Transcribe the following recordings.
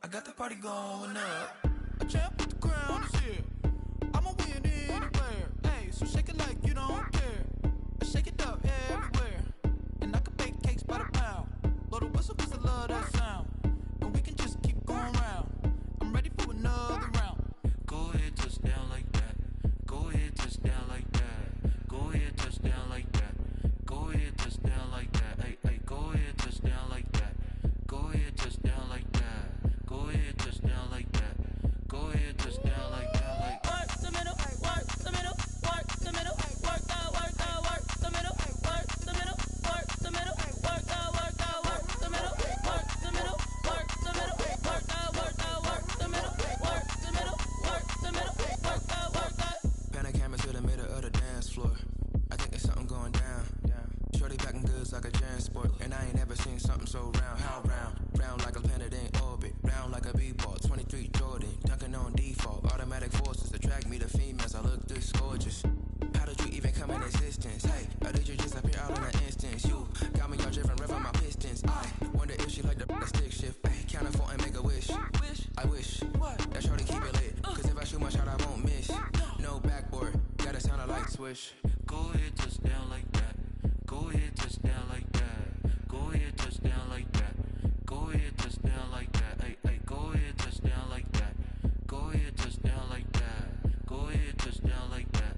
got the party going up. A champ with the crown is here. I'ma win anywhere. Hey, so shake it like you don't care. Shake it up everywhere. And I can bake cakes by the pound. Blow the whistle cause I love that sound. And we can just keep going round. I'm ready for another round. Go ahead, touch down like that. Go ahead, touch down like that. Go ahead, touch down like that. Go ahead, touch down like that. Hey, hey, go ahead, touch down like that. Go ahead, touch down like that. Go ahead, touch down like that. Go ahead, touch down like that. Like work the middle, work the middle, work the middle, work out, work out, work the middle, work the middle, work the middle, work out, work out, work the middle, work the middle, work the middle, work out, work out, work the middle, work the middle, work the middle, work out, work out. Panic camera to the middle of the dance floor. I think there's something going down. Shorty packing goods like a transport, and I ain't never seen something so round. How round? Round like a planet in orbit, round like a b-ball. 23 Jordan, dunking on default. Automatic forces attract me to females. I look this gorgeous. How did you even come in existence? Hey, how did you just appear out in an instance? You got me all driven, revving my pistons. I wonder if she like the stick shift. Hey, count a 4 and make a wish. I wish that shorty keep it lit. Cause if I shoot my shot, I won't miss. No backboard, gotta sound a light switch. Go ahead, touch down like that. Go ahead, touch down like that. Go ahead, touch down like that. Go ahead, touch down like that. Hey, hey, go ahead, touch down like that. Go ahead, touch down like that. Go ahead, touch down like that.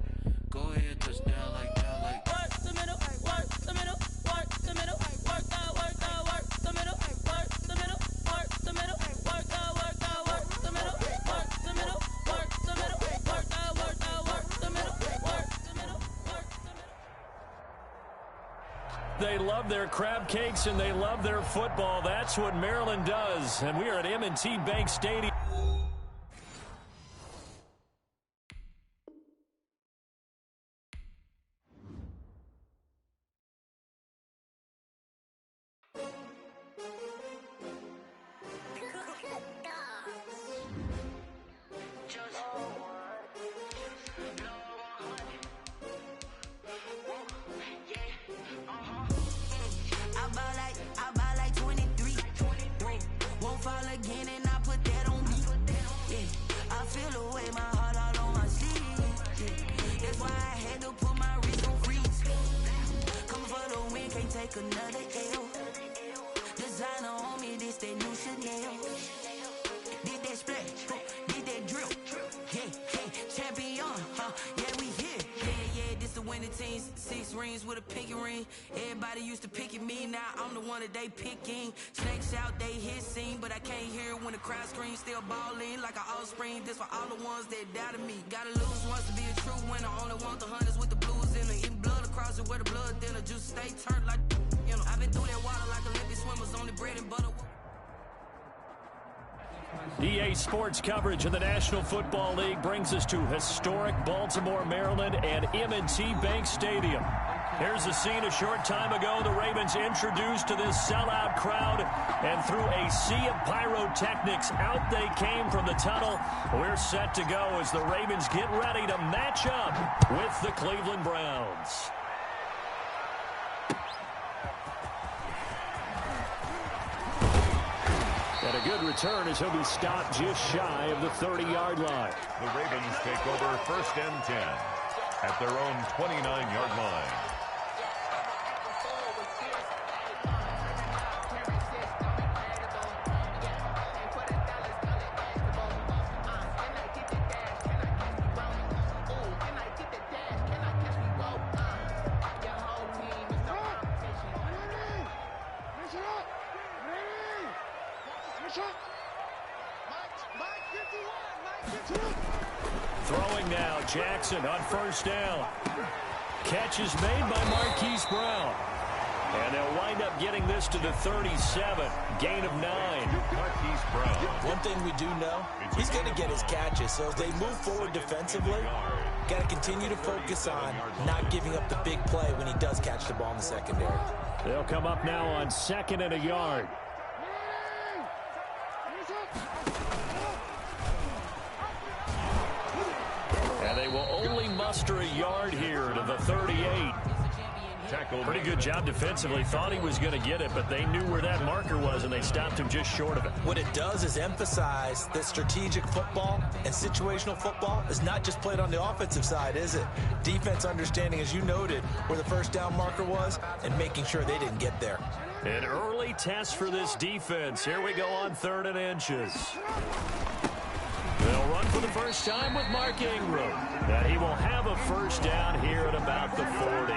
Go ahead, touch down like that. Like work the middle, work the middle, work the middle, work out, work out, work the middle, work the middle, work the middle, work out, work out, work the middle, work the middle, work the middle, work out, work out, work the middle, work the middle, work the middle. They love their crab cakes and they love their football. That's what Maryland does. And we are at M&T Bank Stadium. I buy like 23. Won't fall again and I put that on me. Yeah, I feel away my heart all on my sleeve. Yeah, that's why I had to put my wrist on freeze. Come for the win, can't take another L. Designer on me, this that new Chanel. Did that splash, did that drill. Yeah, champion, yeah, we here. Yeah, this the winning team. 6 rings with a pinky ring. Everybody used to picking me, now I'm the one that they picking. Snakes out, they hissing, but I can't hear when the crowd screams. Still balling like an offspring. This for all the ones that doubted me. Gotta lose once to be a true winner. Only want the hunters with the blues in it. Eating blood across it where the blood dinner. Juice stay turned like, you know. I've been through that water like Olympic swimmers. Only bread and butter. EA Sports coverage of the National Football League brings us to historic Baltimore, Maryland, and M&T Bank Stadium. Here's a scene a short time ago. The Ravens introduced to this sellout crowd, and through a sea of pyrotechnics, out they came from the tunnel. We're set to go as the Ravens get ready to match up with the Cleveland Browns. And a good return as he'll be stopped just shy of the 30-yard line. The Ravens take over 1st and 10 at their own 29-yard line. Throwing now, Jackson on 1st down. Catch is made by Marquise Brown. And they'll wind up getting this to the 37. Gain of 9. Marquise Brown. One thing we do know, he's going to get his catches. So as they move forward defensively, got to continue to focus on not giving up the big play when he does catch the ball in the secondary. They'll come up now on 2nd and a yard. And they will only muster a yard here to the 38. Pretty good job defensively. Thought he was going to get it, but they knew where that marker was, and they stopped him just short of it. What it does is emphasize that strategic football and situational football is not just played on the offensive side, is it? Defense understanding, as you noted, where the first down marker was and making sure they didn't get there. An early test for this defense. Here we go on 3rd and inches. They'll run for the first time with Mark Ingram. And he will have a first down here at about the 40.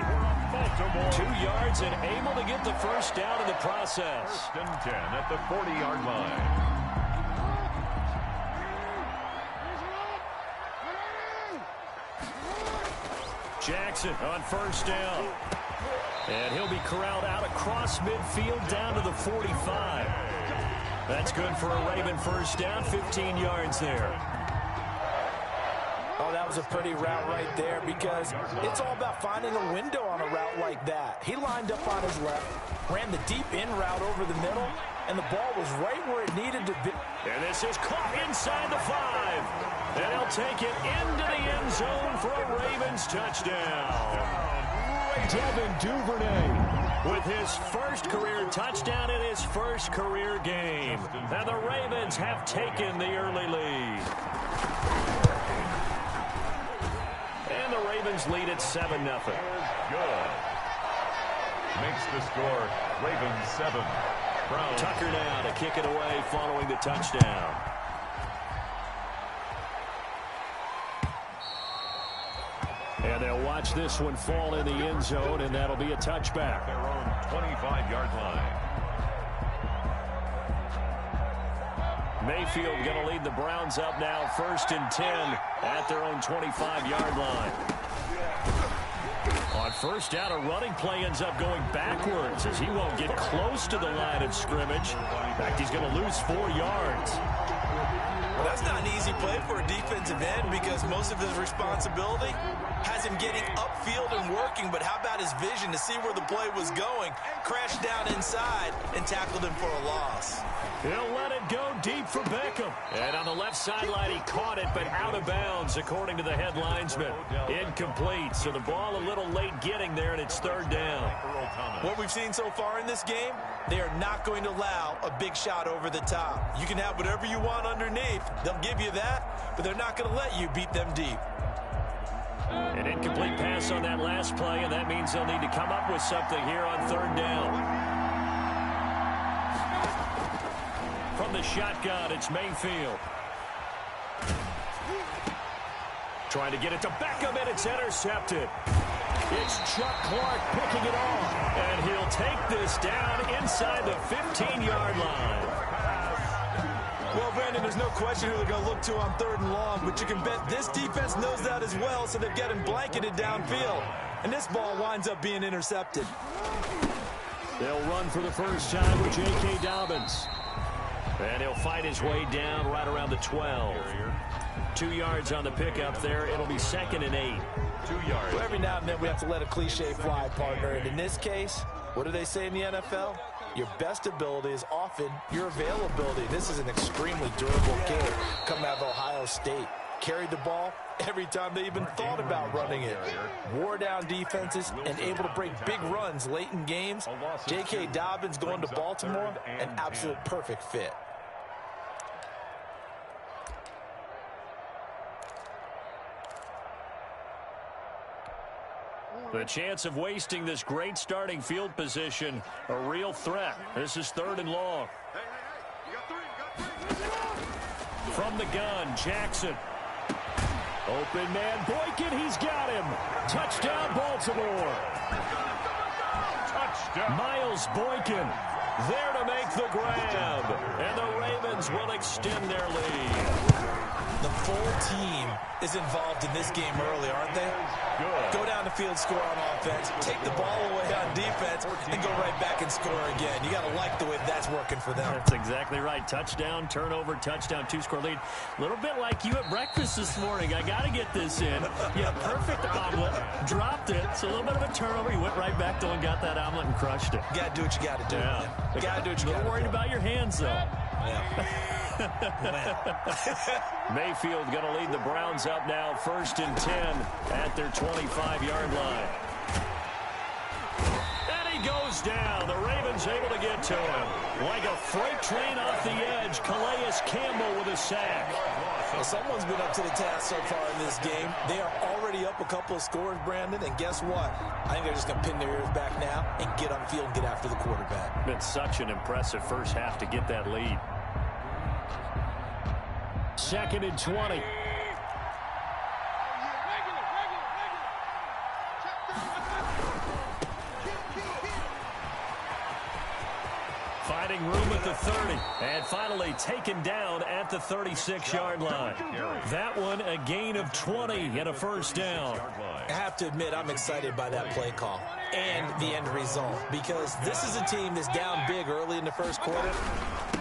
2 yards and able to get the first down in the process. 1st and 10 at the 40-yard line. Jackson on first down. And he'll be corralled out across midfield down to the 45. That's good for a Raven first down, 15 yards there. Oh, that was a pretty route right there because it's all about finding a window on a route like that. He lined up on his left, ran the deep in route over the middle, and the ball was right where it needed to be. And this is caught inside the 5. And he'll take it into the end zone for a Ravens touchdown. Devin Duvernay with his first career touchdown in his first career game. And the Ravens have taken the early lead. And the Ravens lead at 7-0. Good. Makes the score Ravens 7. Brown. Tucker now to kick it away following the touchdown. And they'll watch this one fall in the end zone, and that'll be a touchback. Their own 25-yard line. Mayfield going to lead the Browns up now, 1st and 10 at their own 25-yard line. On first down, a running play ends up going backwards as he won't get close to the line of scrimmage. In fact, he's going to lose 4 yards. Well, that's not an easy play for a defensive end because most of his responsibility has him getting upfield and working, but how about his vision to see where the play was going, crashed down inside, and tackled him for a loss. He'll let it go deep for Beckham. And on the left sideline, he caught it, but out of bounds, according to the head linesman. Incomplete, so the ball a little late getting there, and it's 3rd down. What we've seen so far in this game, they are not going to allow a big shot over the top. You can have whatever you want underneath. They'll give you that, but they're not going to let you beat them deep. An incomplete pass on that last play, and that means they'll need to come up with something here on 3rd down. From the shotgun, it's Mayfield. Trying to get it to Beckham, and it's intercepted. It's Chuck Clark picking it off, and he'll take this down inside the 15-yard line. Well, Brandon, there's no question who they're going to look to on 3rd and long, but you can bet this defense knows that as well, so they're getting blanketed downfield. And this ball winds up being intercepted. They'll run for the first time with J.K. Dobbins. And he'll fight his way down right around the 12. 2 yards on the pickup there. It'll be 2nd and 8. 2 yards. Well, every now and then we have to let a cliche fly, partner. And in this case, what do they say in the NFL? Your best ability is often your availability. This is an extremely durable kid coming out of Ohio State. Carried the ball every time they even thought about running it. Wore down defenses and able to break big runs late in games. J.K. Dobbins going to Baltimore, an absolute perfect fit. The chance of wasting this great starting field position, a real threat. This is 3rd and long. From the gun, Jackson. Open man, Boykin, he's got him. Touchdown, Baltimore. Touchdown. Miles Boykin there to make the grab. And the Ravens will extend their lead. The full team is involved in this game early, aren't they? Good. Go down the field, score on offense, take the ball away on defense, and go right back and score again. You got to like the way that's working for them. That's exactly right. Touchdown, turnover, touchdown, 2-score lead. A little bit like you at breakfast this morning. I got to get this in. Yeah, perfect omelet. Dropped it. It's a little bit of a turnover. You went right back to and got that omelet and crushed it. You got to do what you got to do. Yeah. You got to do what you got to do. A little worried about your hands, though. Yeah. Mayfield going to lead the Browns up now, 1st and 10 at their 25-yard line. goes down. The Ravens able to get to him. Like a freight train off the edge, Calais Campbell with a sack. Well, someone's been up to the task so far in this game. They are already up a couple of scores, Brandon, and guess what? I think they're just going to pin their ears back now and get on field and get after the quarterback. Been such an impressive first half to get that lead. 2nd and 20. Finding room at the 30. And finally taken down at the 36-yard line. That one a gain of 20 and a first down. I have to admit, I'm excited by that play call and the end result, because this is a team that's down big early in the first quarter,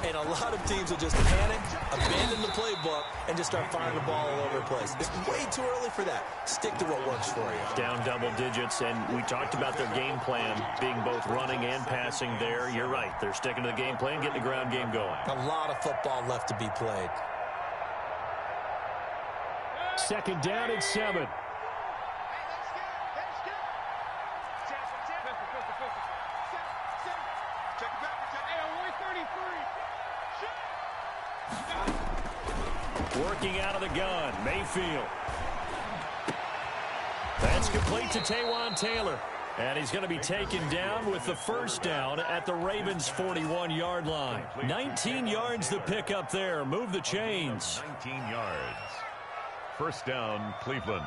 and a lot of teams will just panic, abandon the playbook, and just start firing the ball all over the place. It's way too early for that. Stick to what works for you. Down double digits, and we talked about their game plan being both running and passing there. You're right. They're sticking to the game plan, getting the ground game going. A lot of football left to be played. 2nd down and 7. Working out of the gun, Mayfield. That's complete to Taywan Taylor. And he's going to be taken down with the first down at the Ravens' 41-yard line. 19 yards the pick up there. Move the chains. 19 yards. First down, Cleveland.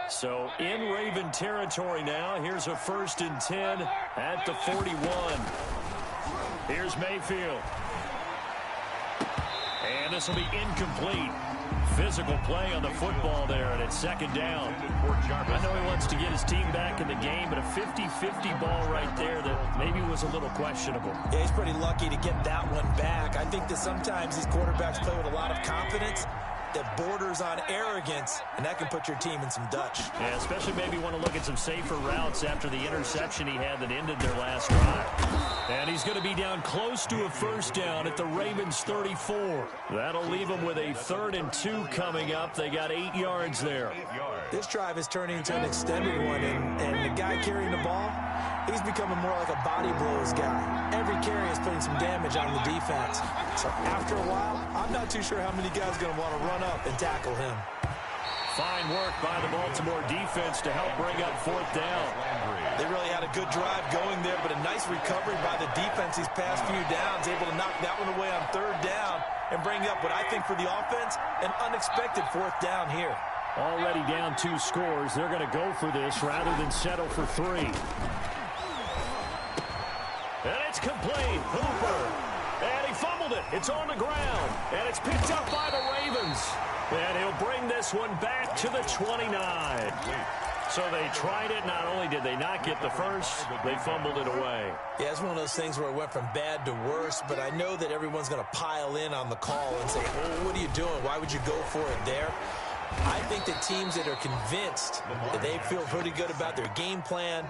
So in Raven territory now. Here's a 1st and 10 at the 41. Here's Mayfield. And this will be incomplete. Physical play on the football there, and it's 2nd down. I know he wants to get his team back in the game, but a 50-50 ball right there that maybe was a little questionable. Yeah, he's pretty lucky to get that one back. I think that sometimes these quarterbacks play with a lot of confidence that borders on arrogance, and that can put your team in some Dutch. Yeah, especially maybe want to look at some safer routes after the interception he had that ended their last drive. And he's going to be down close to a first down at the Ravens' 34. That'll leave them with a 3rd and 2 coming up. They got 8 yards there. This drive is turning into an extended one, and the guy carrying the ball, he's becoming more like a body blows guy. Every carry is putting some damage on the defense. So after a while, I'm not too sure how many guys are going to want to run up and tackle him. Fine work by the Baltimore defense to help bring up 4th down. They really had a good drive going there, but a nice recovery by the defense these past few downs, able to knock that one away on 3rd down and bring up what I think for the offense, an unexpected 4th down here. Already down 2 scores. They're going to go for this rather than settle for 3. And it's complete. Hooper. And he fumbled it. It's on the ground. And it's picked up by the Ravens. And he'll bring this one back to the 29. So they tried it. Not only did they not get the first, they fumbled it away. Yeah, it's one of those things where it went from bad to worse, but I know that everyone's going to pile in on the call and say, oh, what are you doing? Why would you go for it there? I think that teams that are convinced that they feel pretty good about their game plan,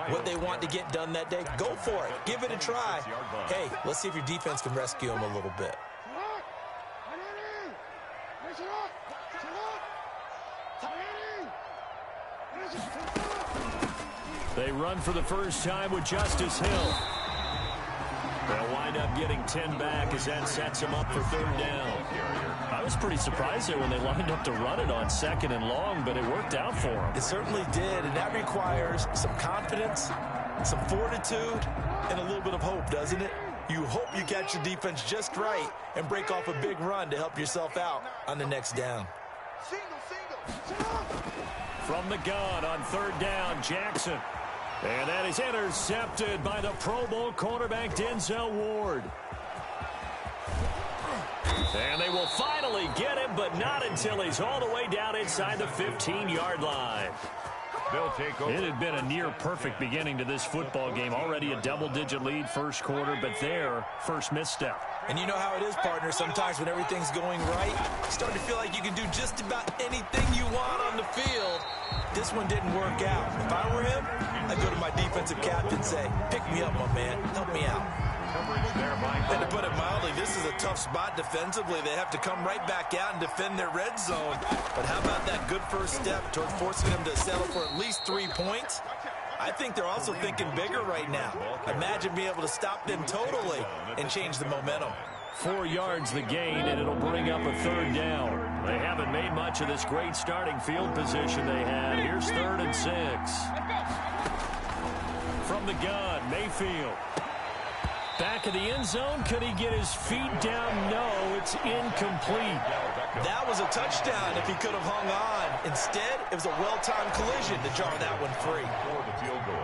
what they want to get done that day, go for it. Give it a try. Hey, let's see if your defense can rescue them a little bit. They run for the first time with Justice Hill. They'll wind up getting 10 back as that sets them up for 3rd down. I was pretty surprised there when they lined up to run it on 2nd and long, but it worked out for them. It certainly did, and that requires some confidence, some fortitude, and a little bit of hope, doesn't it? You hope you catch your defense just right and break off a big run to help yourself out on the next down. From the gun on 3rd down, Jackson. And that is intercepted by the Pro Bowl cornerback Denzel Ward. And they will finally get him, but not until he's all the way down inside the 15-yard line. They'll take over. It had been a near-perfect beginning to this football game. Already a double-digit lead first quarter, but their first misstep. And you know how it is, partner. Sometimes when everything's going right, you start to feel like you can do just about anything you want on the field. This one didn't work out. If I were him, I'd go to my defensive captain and say, pick me up, my man. Help me out. And to put it mildly, this is a tough spot defensively. They have to come right back out and defend their red zone. But how about that good first step toward forcing them to settle for at least 3 points? I think they're also thinking bigger right now. Imagine being able to stop them totally and change the momentum. 4 yards the gain, and it'll bring up a 3rd down. They haven't made much of this great starting field position they had. Here's 3rd and 6. From the gun, Mayfield. Back of the end zone. Could he get his feet down? No, it's incomplete. That was a touchdown if he could have hung on. Instead, it was a well-timed collision to jar that one free. For the field goal.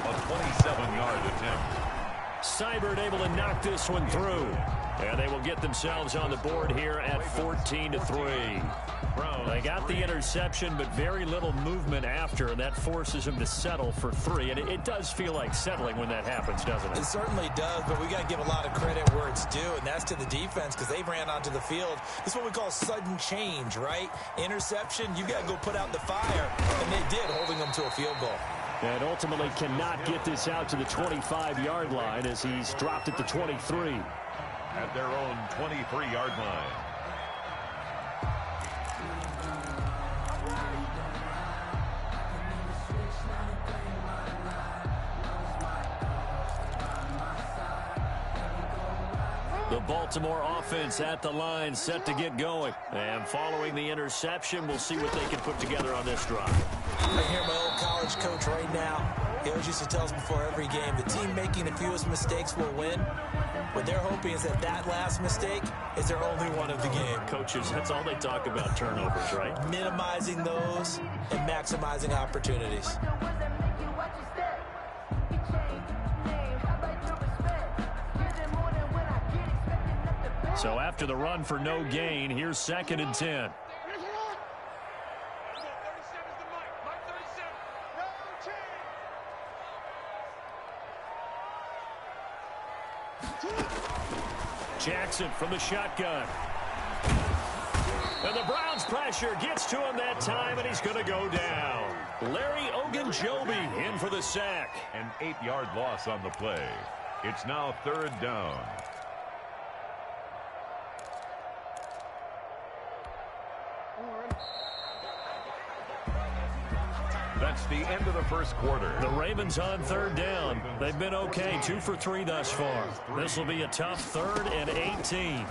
A 27-yard attempt. Seibert able to knock this one through. And they will get themselves on the board here at 14-3. They got the interception, but very little movement after, and that forces them to settle for 3. And it does feel like settling when that happens, doesn't it? It certainly does, but we got to give a lot of credit where it's due, and that's to the defense because they ran onto the field. This is what we call sudden change, right? Interception, you got to go put out the fire, and they did, holding them to a field goal. And ultimately cannot get this out to the 25-yard line as he's dropped at the 23. At their own 23-yard line. The Baltimore offense at the line, set to get going. And following the interception, we'll see what they can put together on this drive. I hear my old college coach right now. He always used to tell us before every game, the team making the fewest mistakes will win. What they're hoping is that that last mistake is their only one of the game. Coaches, that's all they talk about, turnovers, right? Minimizing those and maximizing opportunities. So after the run for no gain, here's 2nd and 10. Jackson from the shotgun. And the Browns' pressure gets to him that time, and he's going to go down. Larry Ogunjobi in for the sack. An 8-yard loss on the play. It's now 3rd down. That's the end of the first quarter. The Ravens on 3rd down. They've been okay, 2 for 3 thus far. This will be a tough 3rd and 18.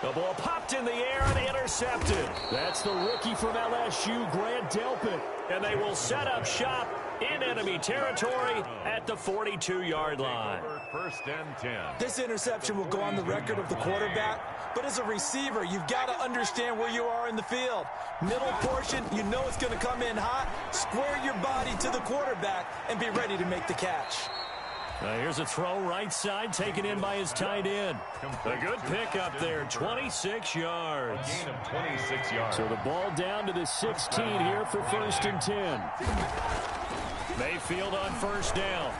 The ball popped in the air and intercepted. That's the rookie from LSU, Grant Delpit. And they will set up shop in enemy territory at the 42-yard line. 1st and 10. This interception will go on the record of the quarterback, but as a receiver, you've got to understand where you are in the field. Middle portion, you know it's going to come in hot. Square your body to the quarterback and be ready to make the catch. Here's a throw right side, taken in by his tight end. A good pick up there, 26 yards. A gain of 26 yards. So the ball down to the 16 here for 1st and 10. Mayfield on 1st down.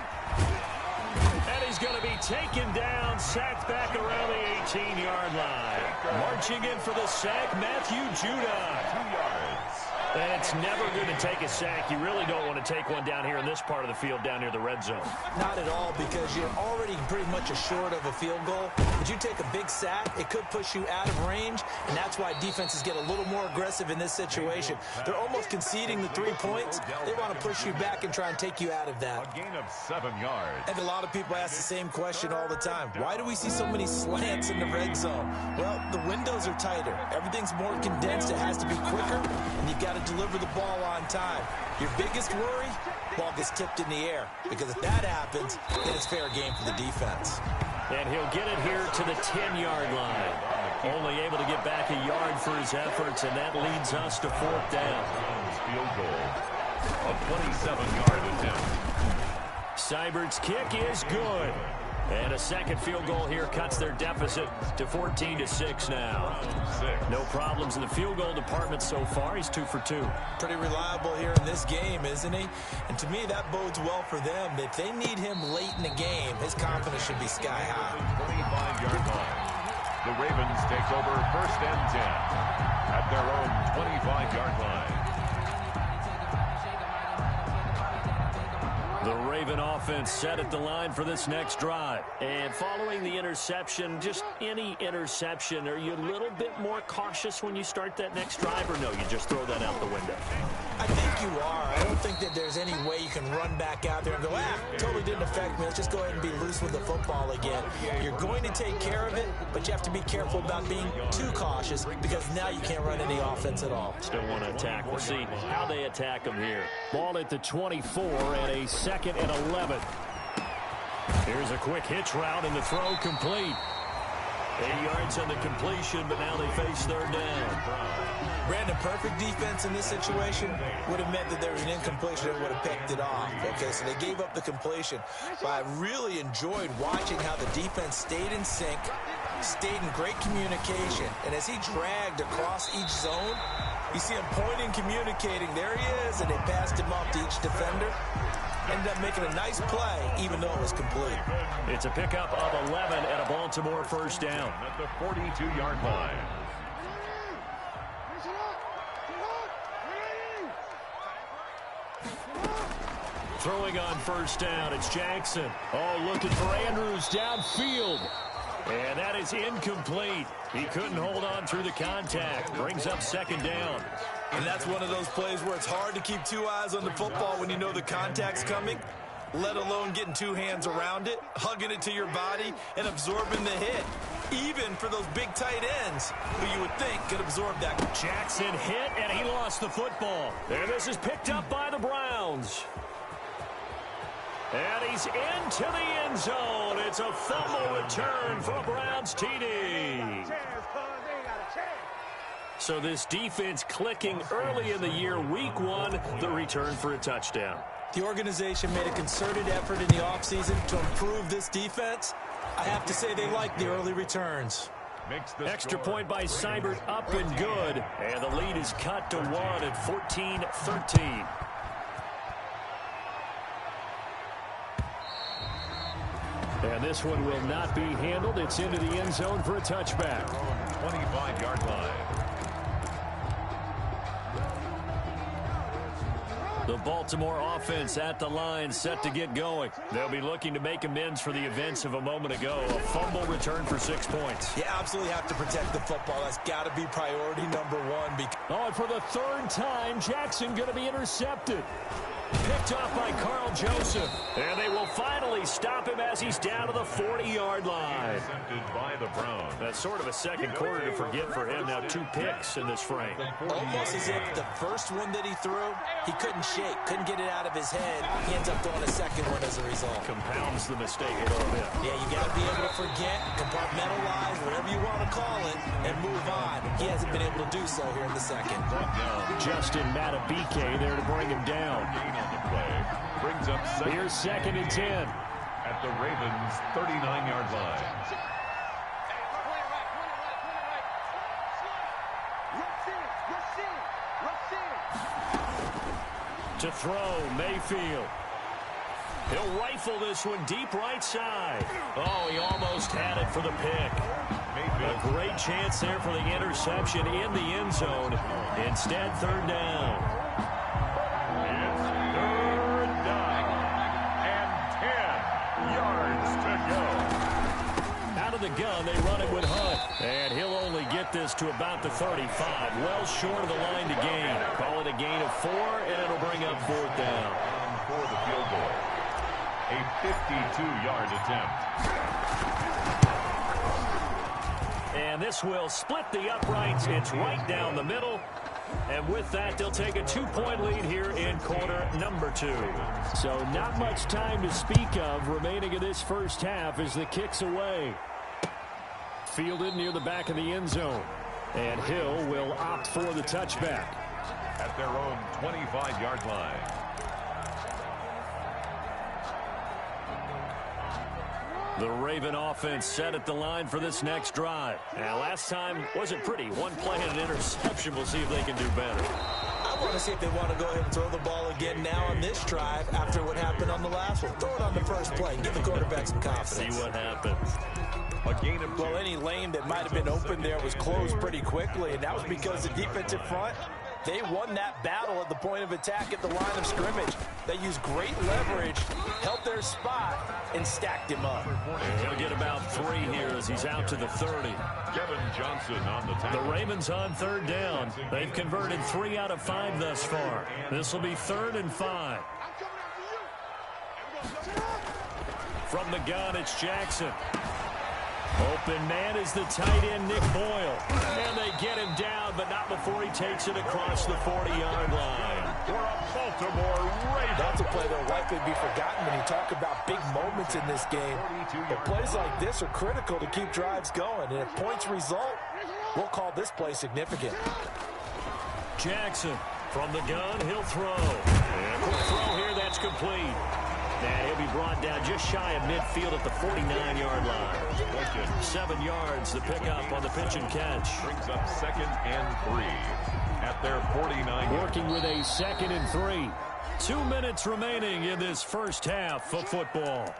And he's going to be taken down, sacked back around the 18-yard line. Marching in for the sack, Matthew Judon. 2 yards. And it's never good to take a sack. You really don't want to take one down here in this part of the field, down near the red zone. Not at all, because you're already pretty much assured of a field goal. But you take a big sack, it could push you out of range, and that's why defenses get a little more aggressive in this situation. They're almost conceding the 3 points. They want to push you back and try and take you out of that. A gain of 7 yards. And a lot of people ask the same question all the time. Why do we see so many slants in the red zone? Well, the windows are tighter. Everything's more condensed. It has to be quicker, and you've got to deliver the ball on time. Your biggest worry, ball gets tipped in the air, because if that happens, then it's fair game for the defense. And he'll get it here to the 10-yard line. Only able to get back a yard for his efforts, and that leads us to 4th down. Field goal. A 27-yard attempt. Seibert's kick is good. And a second field goal here cuts their deficit to 14-6 now. No problems in the field goal department so far. He's 2 for 2. Pretty reliable here in this game, isn't he? And to me, that bodes well for them. If they need him late in the game, his confidence should be sky high. 25-yard line. The Ravens take over 1st and 10 at their own 25-yard line. The Raven offense set at the line for this next drive. And following the interception, just any interception, are you a little bit more cautious when you start that next drive, or no, you just throw that out the window? I think you are. I don't think that there's any way you can run back out there and go, totally didn't affect me. Let's just go ahead and be loose with the football again. You're going to take care of it, but you have to be careful about being too cautious because now you can't run any offense at all. Still want to attack. We'll see how they attack them here. Ball at the 24 and a 2nd and 11. Here's a quick hitch route and the throw complete. 80 yards on the completion, but now they face 3rd down. Brandon, perfect defense in this situation would have meant that there was an incompletion that would have picked it off. Okay, so they gave up the completion. But I really enjoyed watching how the defense stayed in sync, stayed in great communication. And as he dragged across each zone, you see him pointing, communicating. There he is, and they passed him off to each defender. Ended up making a nice play, even though it was complete. It's a pickup of 11 and a Baltimore 1st down. At the 42-yard line. Throwing on 1st down, it's Jackson. Oh, looking for Andrews downfield. And that is incomplete. He couldn't hold on through the contact. Brings up 2nd down. And that's one of those plays where it's hard to keep 2 eyes on the football when you know the contact's coming, let alone getting 2 hands around it, hugging it to your body, and absorbing the hit. Even for those big tight ends who you would think could absorb that. Jackson hit, and he lost the football. And this is picked up by the Browns. And he's into the end zone. It's a fumble return for a Browns TD. So this defense clicking early in the year, week 1, the return for a touchdown. The organization made a concerted effort in the offseason to improve this defense. I have to say they like the early returns. Extra point by Seibert, up and good. And the lead is cut to 1 at 14-13. And this one will not be handled. It's into the end zone for a touchback. 25-yard line. The Baltimore offense at the line, set to get going. They'll be looking to make amends for the events of a moment ago. A fumble return for 6 points. You absolutely have to protect the football. That's got to be priority number 1. Oh, and for the 3rd time, Jackson going to be intercepted. Picked off by Carl Joseph. And they will finally stop him as he's down to the 40-yard line. Intercepted by the Browns. That's sort of a second quarter to forget for him. Now 2 picks in this frame. Almost as if the first one that he threw, he couldn't shake, couldn't get it out of his head. He ends up throwing a second one as a result. Compounds the mistake a little bit. Yeah, you got to be able to forget, compartmentalize, whatever you want to call it, and move on. He hasn't been able to do so here in the second. Justin Matabike there to bring him down. On the play. Brings up Here's 2nd and 10. At the Ravens' 39-yard line. To throw, Mayfield. He'll rifle this one deep right side. Oh, he almost had it for the pick. A great chance there for the interception in the end zone. Instead, 3rd down. It's 3rd down and 10 yards to go. Out of the gun, they run it with Hunt. And he'll only get this to about the 35. Well short of the line to gain. Call it a gain of 4, and it'll bring up 4th down. For the field goal. A 52-yard attempt. And this will split the uprights. It's right down the middle. And with that, they'll take a 2-point lead here in quarter number 2. So not much time to speak of remaining in this first half as the kick's away. Fielded near the back of the end zone. And Hill will opt for the touchback. At their own 25-yard line. The Raven offense set at the line for this next drive. And last time wasn't pretty. 1 play and an interception. We'll see if they can do better. I want to see if they want to go ahead and throw the ball again now on this drive after what happened on the last one. Throw it on the first play and give the quarterback some confidence. See what happens. A gain of 2. Well, any lane that might have been open there was closed pretty quickly, and that was because the defensive front They won that battle at the point of attack at the line of scrimmage. They used great leverage, held their spot, and stacked him up. He'll get about 3 here as he's out to the 30. Kevin Johnson on the tackle. The Ravens on 3rd down. They've converted 3 out of 5 thus far. This will be 3rd and 5. From the gun, it's Jackson. Open man is the tight end, Nick Boyle. And they get him down, but not before he takes it across the 40-yard line. For a Baltimore Ravens. That's a play that will likely be forgotten when you talk about big moments in this game. But plays like this are critical to keep drives going. And if points result, we'll call this play significant. Jackson from the gun, he'll throw. And a quick throw here, that's complete. And he'll be brought down just shy of midfield at the 49-yard line. 7 yards, the pickup on the pitch and catch. Brings up 2nd and 3 at their 49. Working with a 2nd and 3. 2 minutes remaining in this first half of football.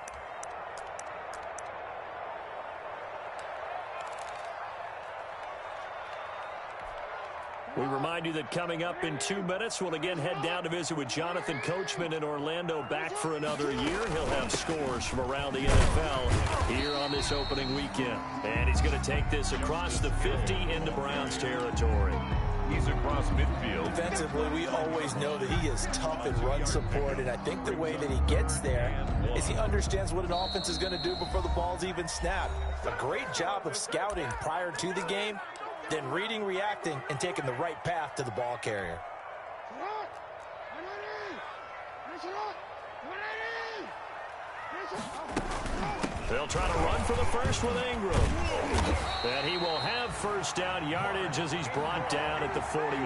We remind you that coming up in 2 minutes, we'll again head down to visit with Jonathan Coachman in Orlando, back for another year. He'll have scores from around the NFL here on this opening weekend. And he's going to take this across the 50 into Browns territory. He's across midfield. Defensively, we always know that he is tough in run support, and I think the way that he gets there is he understands what an offense is going to do before the ball's even snapped. A great job of scouting prior to the game, then reading, reacting, and taking the right path to the ball carrier. They'll try to run for the first with Ingram. And he will have first down yardage as he's brought down at the 41.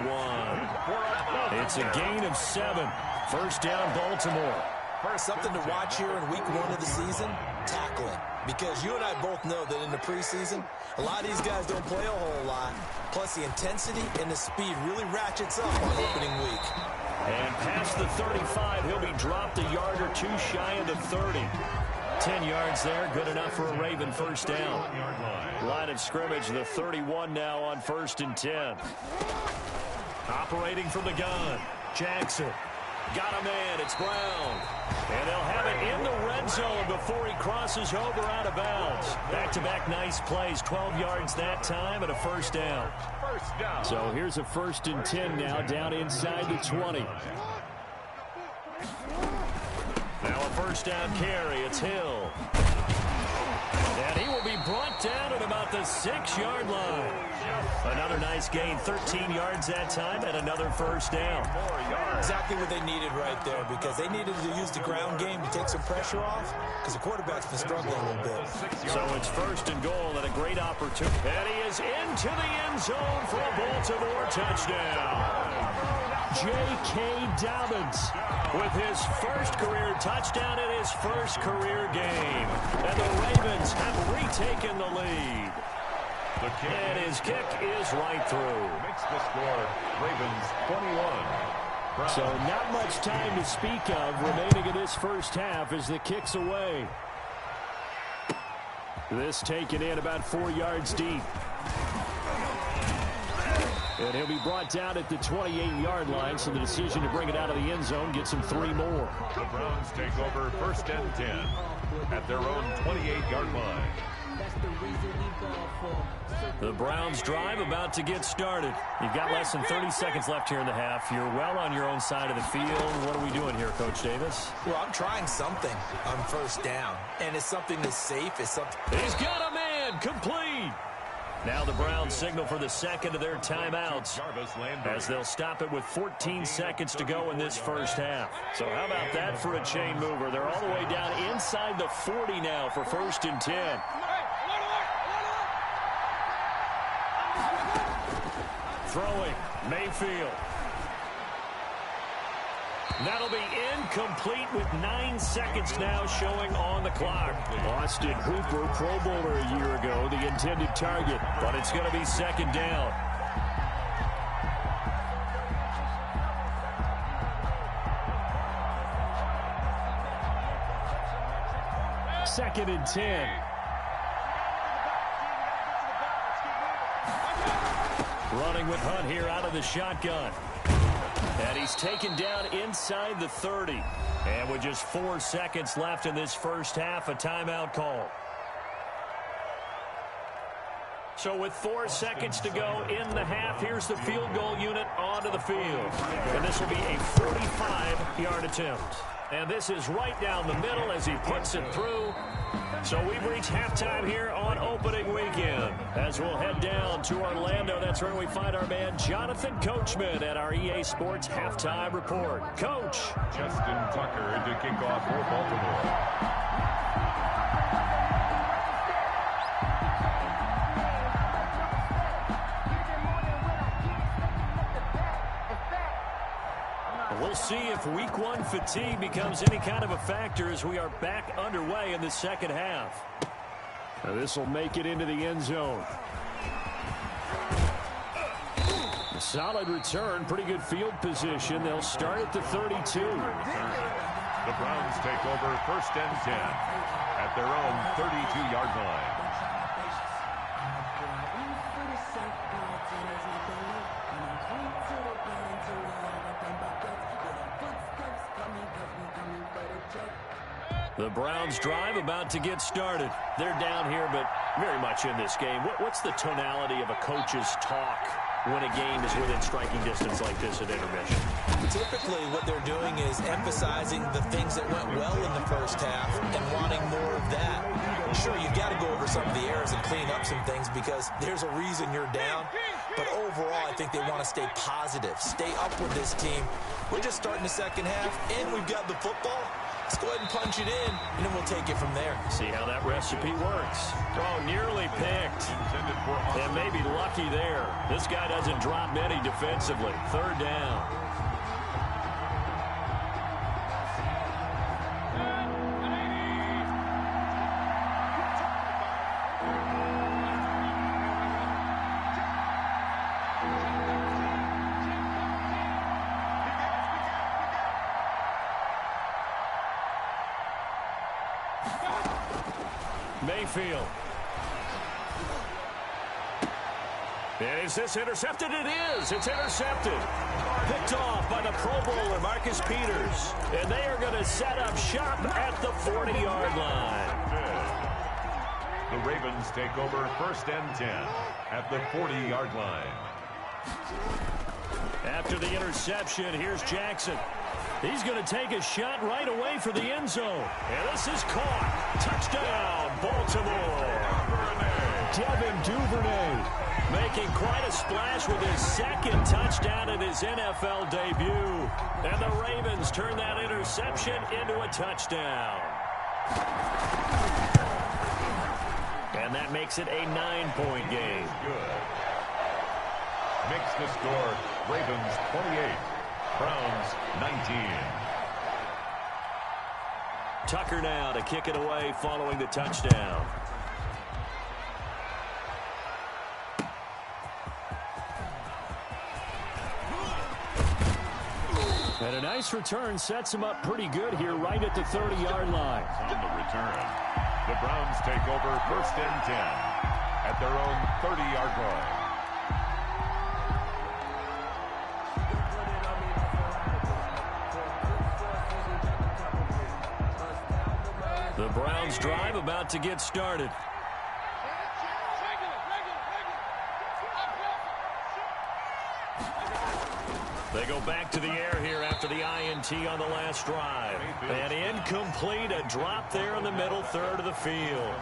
It's a gain of 7. First down, Baltimore. First, something to watch here in week 1 of the season, tackling. Because you and I both know that in the preseason, a lot of these guys don't play a whole lot. Plus, the intensity and the speed really ratchets up on opening week. And past the 35, he'll be dropped a yard or 2 shy of the 30. 10 yards there, good enough for a Raven first down. Line of scrimmage, the 31 now on 1st and 10. Operating from the gun, Jackson. Got a man, it's Brown. And they'll have it in the red zone before he crosses over out of bounds. Back-to-back nice plays, 12 yards that time and a first down. So here's a 1st and 10 now, down inside the 20. Now a first down carry, it's Hill. And he will be brought down at about the 6-yard line. Another nice gain, 13 yards that time, and another first down. Exactly what they needed right there, because they needed to use the ground game to take some pressure off, because the quarterback's been struggling a little bit. So it's 1st and goal and a great opportunity. And he is into the end zone for a Baltimore touchdown. J.K. Dobbins with his first career touchdown in his first career game. And the Ravens have retaken the lead. And his kick is right through. Makes the score Ravens 21. So not much time to speak of remaining in this first half as the kick's away. This taken in about 4 yards deep. And he'll be brought down at the 28-yard line, so the decision to bring it out of the end zone gets him 3 more. The Browns take over 1st and 10 at their own 28-yard line. The Browns drive about to get started. You've got less than 30 seconds left here in the half. You're well on your own side of the field. What are we doing here, Coach Davis? Well, I'm trying something on first down, and it's something that's safe. It's something. He's got a man, complete. Now the Browns signal for the second of their timeouts as they'll stop it with 14 seconds to go in this first half. So how about that for a chain mover? They're all the way down inside the 40 now for 1st and 10. Throwing, Mayfield. That'll be incomplete with 9 seconds now showing on the clock. Austin Hooper, Pro Bowler a year ago, the intended target, but it's going to be 2nd down. Second and 10. Running with Hunt here out of the shotgun. And he's taken down inside the 30. And with just 4 seconds left in this first half, a timeout call. So with 4 seconds to go in the half, here's the field goal unit onto the field. And this will be a 45-yard attempt. And this is right down the middle as he puts it through. So we've reached halftime here on opening weekend. As we'll head down to Orlando, that's where we find our man Jonathan Coachman at our EA Sports Halftime Report. Coach. Justin Tucker to kick off for Baltimore. We'll see if week one fatigue becomes any kind of a factor as we are back underway in the second half. This will make it into the end zone. A solid return, pretty good field position. They'll start at the 32. The Browns take over 1st and 10 at their own 32-yard line. The Browns drive about to get started. They're down here, but very much in this game. What's the tonality of a coach's talk when a game is within striking distance like this at intermission? Typically, what they're doing is emphasizing the things that went well in the first half and wanting more of that. Sure, you've got to go over some of the errors and clean up some things because there's a reason you're down. But overall, I think they want to stay positive, stay up with this team. We're just starting the second half, and we've got the football. Let's go ahead and punch it in, and then we'll take it from there. See how that recipe works. Oh, nearly picked. And maybe lucky there. This guy doesn't drop many defensively. 3rd down. Mayfield. Is this intercepted? It is. It's intercepted. Picked off by the Pro Bowler, Marcus Peters. And they are going to set up shop at the 40-yard line. The Ravens take over 1st and 10 at the 40-yard line. After the interception, here's Jackson. He's going to take a shot right away for the end zone. And this is caught. Touchdown, Baltimore. Devin Duvernay making quite a splash with his 2nd touchdown in his NFL debut. And the Ravens turn that interception into a touchdown. And that makes it a 9-point game. Good. Makes the score Ravens 28. Browns 19. Tucker now to kick it away following the touchdown. And a nice return sets him up pretty good here right at the 30-yard line. On the return, the Browns take over 1st and 10 at their own 30-yard line. The Browns drive about to get started. They go back to the air here after the INT on the last drive. And incomplete, a drop there in the middle third of the field.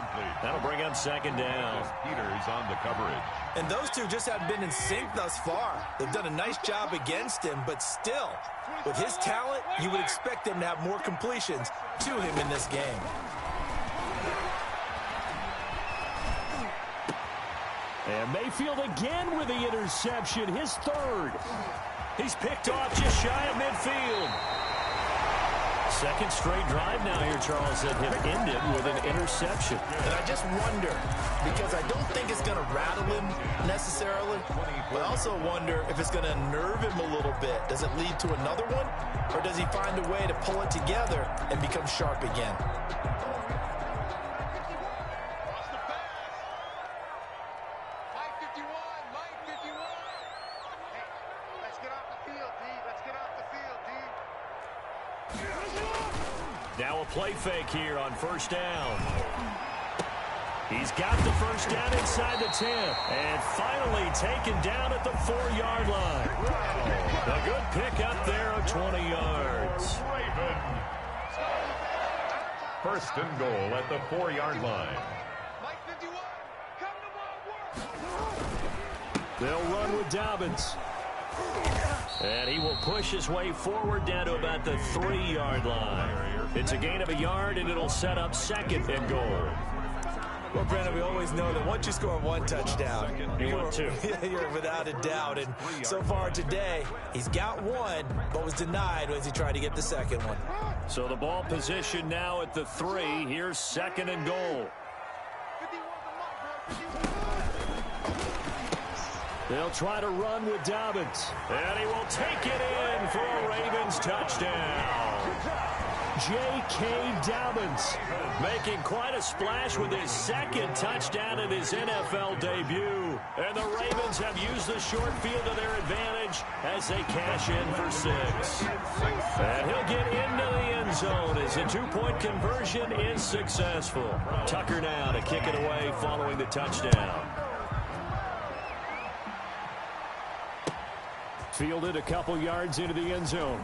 That'll bring up 2nd down. Peters on the coverage. And those two just haven't been in sync thus far. They've done a nice job against him, but still, with his talent, you would expect him to have more completions to him in this game. And Mayfield again with the interception, his 3rd. He's picked off just shy of midfield. 2nd straight drive now here, Charles, that have ended with an interception. And I just wonder, because I don't think it's going to rattle him necessarily, but I also wonder if it's going to nerve him a little bit. Does it lead to another one, or does he find a way to pull it together and become sharp again? Let's get off the field, D. Let's get off. Now a play fake here on first down. He's got the first down inside the 10. And finally taken down at the 4-yard line. A good pick up there of 20 yards. First and goal at the 4-yard line. They'll run with Dobbins. And he will push his way forward down to about the 3-yard line. It's a gain of a yard, and it'll set up second and goal. Well, Brandon, we always know that once you score one touchdown, you're without a doubt. And so far today, he's got one, but was denied as he tried to get the second one. So the ball position now at the 3. Here's second and goal. They'll try to run with Dobbins. And he will take it in for a Ravens touchdown. J.K. Dobbins making quite a splash with his second touchdown in his NFL debut. And the Ravens have used the short field to their advantage as they cash in for 6. And he'll get into the end zone as the 2-point conversion is successful. Tucker now to kick it away following the touchdown. Fielded a couple yards into the end zone.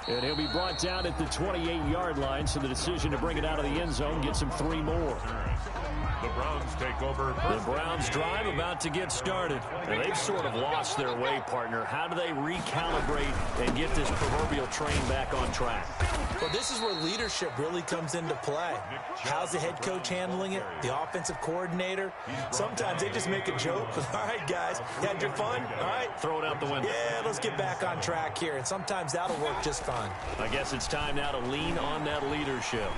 And he'll be brought down at the 28-yard line, so the decision to bring it out of the end zone gets him 3 more. The Browns take over. The Browns drive about to get started. And they've sort of lost their way, partner. How do they recalibrate and get this proverbial train back on track? Well, this is where leadership really comes into play. How's the head coach handling it? The offensive coordinator? Sometimes they just make a joke. All right, guys, you had your fun? All right. Throw it out the window. Yeah, let's get back on track here. And sometimes that'll work just fine. I guess it's time now to lean on that leadership.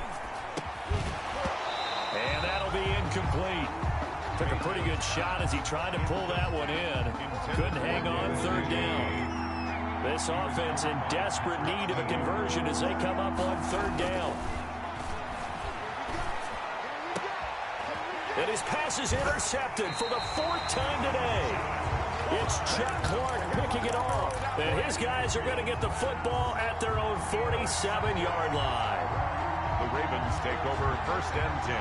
And that'll be incomplete. Took a pretty good shot as he tried to pull that one in. Couldn't hang on third down. This offense in desperate need of a conversion as they come up on third down. And his pass is intercepted for the 4th time today. It's Chuck Clark picking it off. And his guys are going to get the football at their own 47-yard line. The Ravens take over first and 10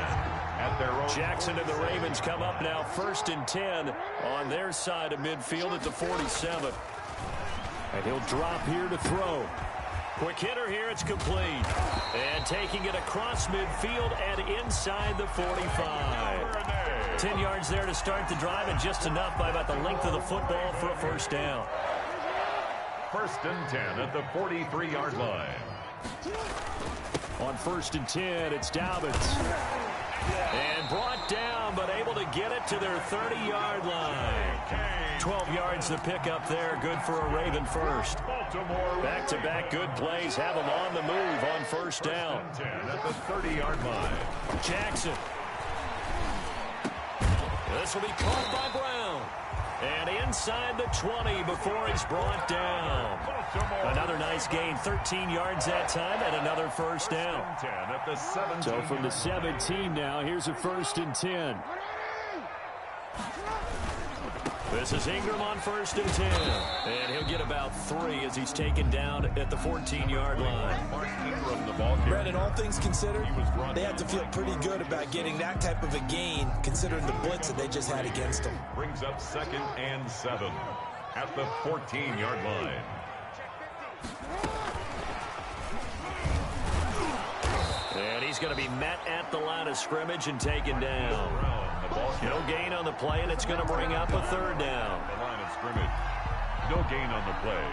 at their own. Jackson and the Ravens come up now first and 10 on their side of midfield at the 47. And he'll drop here to throw. Quick hitter here, it's complete. And taking it across midfield and inside the 45. 10 yards there to start the drive, and just enough by about the length of the football for a first down. First and 10 at the 43-yard line. On first and 10, it's Dobbins. And brought down, but able to get it to their 30-yard line. 12 yards to pick up there. Good for a Raven first. Back-to-back good plays have them on the move on first down. 10 at the 30-yard line. Jackson. This will be caught by Brown. And inside the 20 before he's brought down. Another nice gain, 13 yards that time, and another first down. 10 at the 17. So from the 17 now, here's a first and 10. This is Ingram on first and 10. And he'll get about 3 as he's taken down at the 14-yard line. Brandon, all things considered, they have to feel pretty good about getting that type of a gain, considering the blitz that they just had against them. Brings up second and 7 at the 14-yard line. And he's going to be met at the line of scrimmage and taken down. No gain on the play, and it's going to bring up a third down. The line of scrimmage. No gain on the play.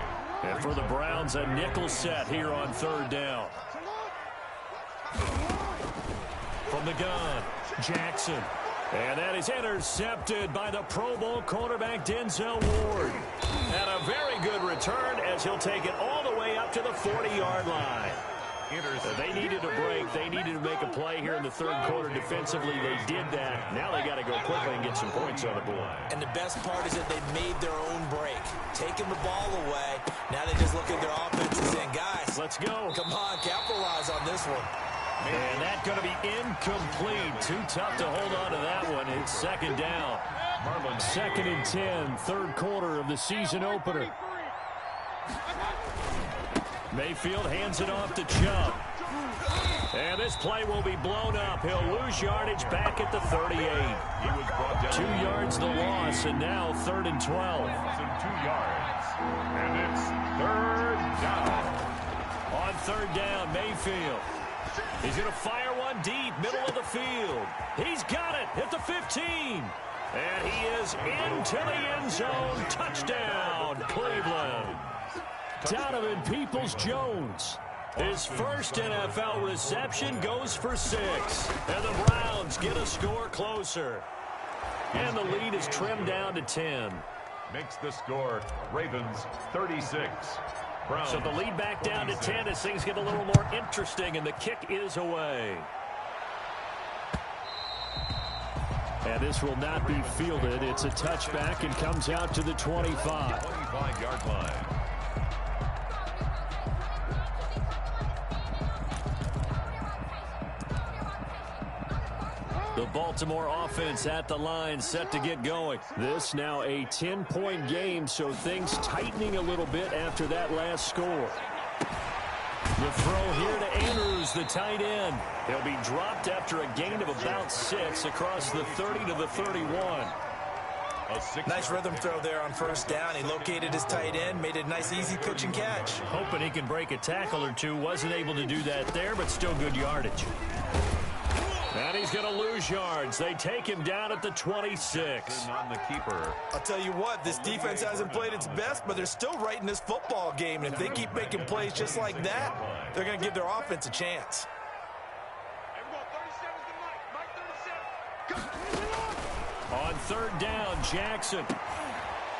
And for the Browns, a nickel set here on third down. From the gun, Jackson. And that is intercepted by the Pro Bowl cornerback Denzel Ward. And a very good return as he'll take it all the way up to the 40-yard line. They needed a break. They needed to make a play here in the third quarter defensively. They did that. Now they got to go quickly and get some points on the board. And the best part is that they made their own break. Taking the ball away. Now they just look at their offense and saying, guys, let's go. Come on, capitalize on this one. And that's going to be incomplete. Too tough to hold on to that one. It's second down. Second and 10, third quarter of the season opener. Mayfield hands it off to Chubb. And this play will be blown up. He'll lose yardage back at the 38. He was brought down. 2 yards the loss, and now 3rd and 12. And 2 yards. And it's 3rd down. On 3rd down, Mayfield. He's going to fire one deep, middle of the field. He's got it at the 15. And he is into the end zone. Touchdown, Cleveland. Donovan Peoples-Jones. His first NFL reception goes for 6. And the Browns get a score closer. And the lead is trimmed down to 10. Makes the score Ravens 36. Browns, So the lead back down to 10 as things get a little more interesting, and the kick is away. And this will not be fielded. It's a touchback and comes out to the 25. 25-yard line. The Baltimore offense at the line, set to get going. This now a 10-point game, so things tightening a little bit after that last score. The throw here to Andrews, the tight end. He'll be dropped after a gain of about 6 across the 30 to the 31. Nice rhythm throw there on 1st down. He located his tight end, made a nice easy pitch and catch. Hoping he can break a tackle or two. Wasn't able to do that there, but still good yardage. And he's going to lose yards. They take him down at the 26. On the keeper. I'll tell you what, this defense hasn't played its best, but they're still right in this football game. And if they keep making plays just like that, they're going to give their offense a chance. On 3rd down, Jackson.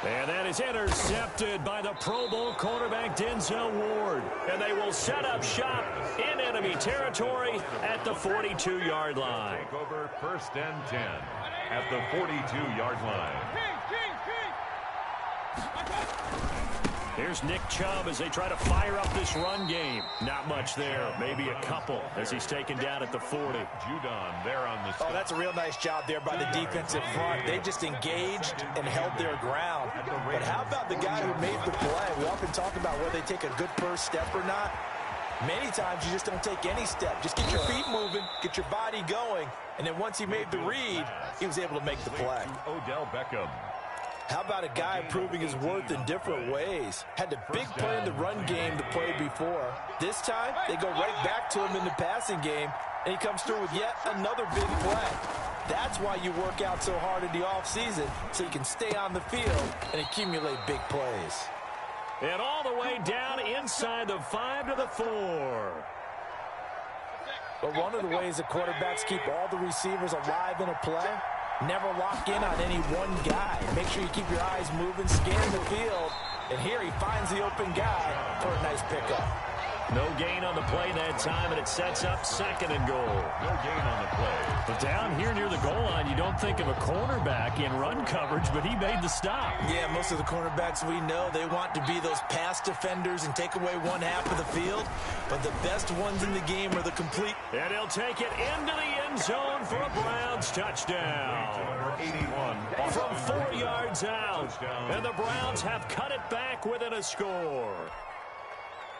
And that is intercepted by the Pro Bowl cornerback Denzel Ward. And they will set up shop in enemy territory at the 42-yard line. Take over 1st and 10 at the 42-yard line. Here's Nick Chubb as they try to fire up this run game. Not much there, maybe a couple as he's taken down at the 40. Judon there on the Oh, that's a real nice job there by the defensive front. They just engaged and held their ground. But how about the guy who made the play? We often talk about whether they take a good first step or not. Many times you just don't take any step. Just get your feet moving, get your body going, and then once he made the read, he was able to make the play. Odell Beckham. How about a guy proving his worth in different ways? Had the big play in the run game to play before. This time, they go right back to him in the passing game, and he comes through with yet another big play. That's why you work out so hard in the offseason, so you can stay on the field and accumulate big plays. And all the way down inside the 5 to the 4. But one of the ways that quarterbacks keep all the receivers alive in a play, never lock in on any one guy. Make sure you keep your eyes moving, scan the field, and here he finds the open guy for a nice pickup. No gain on the play that time, and it sets up 2nd and goal. No gain on the play. But down here near the goal line, you don't think of a cornerback in run coverage, but he made the stop. Yeah, most of the cornerbacks we know, they want to be those pass defenders and take away one half of the field. But the best ones in the game are the complete. And he'll take it into the end zone for a Browns touchdown. Number 81. From 4 yards out. And the Browns have cut it back within a score.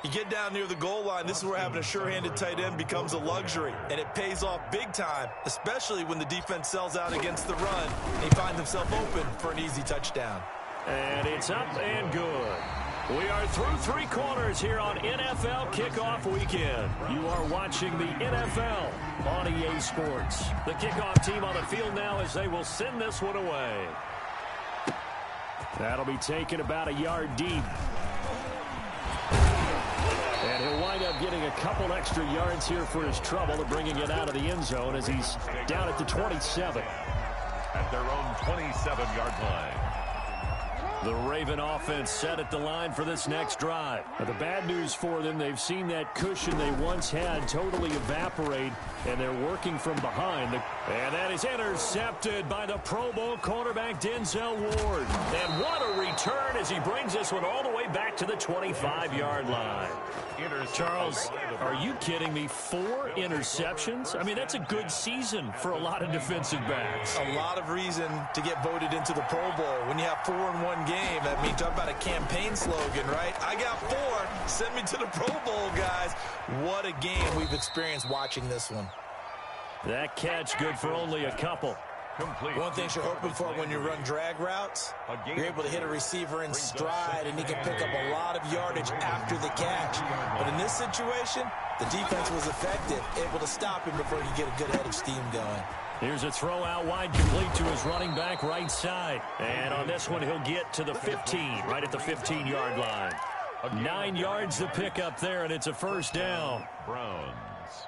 You get down near the goal line, this is where having a sure-handed tight end becomes a luxury, and it pays off big time, especially when the defense sells out against the run, and he finds himself open for an easy touchdown. And it's up and good. We are through 3 quarters here on NFL Kickoff Weekend. You are watching the NFL on EA Sports. The kickoff team on the field now as they will send this one away. That'll be taken about a yard deep. And he'll wind up getting a couple extra yards here for his trouble of bringing it out of the end zone as he's down at the 27. At their own 27-yard line. The Raven offense set at the line for this next drive. But the bad news for them, they've seen that cushion they once had totally evaporate, and they're working from behind. And that is intercepted by the Pro Bowl cornerback Denzel Ward. And what a return as he brings this one all the way back to the 25-yard line. Charles, are you kidding me? 4 interceptions? I mean, that's a good season for a lot of defensive backs. A lot of reason to get voted into the Pro Bowl. When you have 4 in one game, I mean, talk about a campaign slogan, right? I got 4. Send me to the Pro Bowl, guys. What a game we've experienced watching this one. That catch good for only a couple. One thing you're hoping for when you run drag routes, you're able to hit a receiver in stride, and he can pick up a lot of yardage after the catch. But in this situation, the defense was effective, able to stop him before he could get a good head of steam going. Here's a throw out wide, complete to his running back right side. And on this one, he'll get to the 15, right at the 15-yard line. 9 yards to pick up there, and it's a first down. Browns.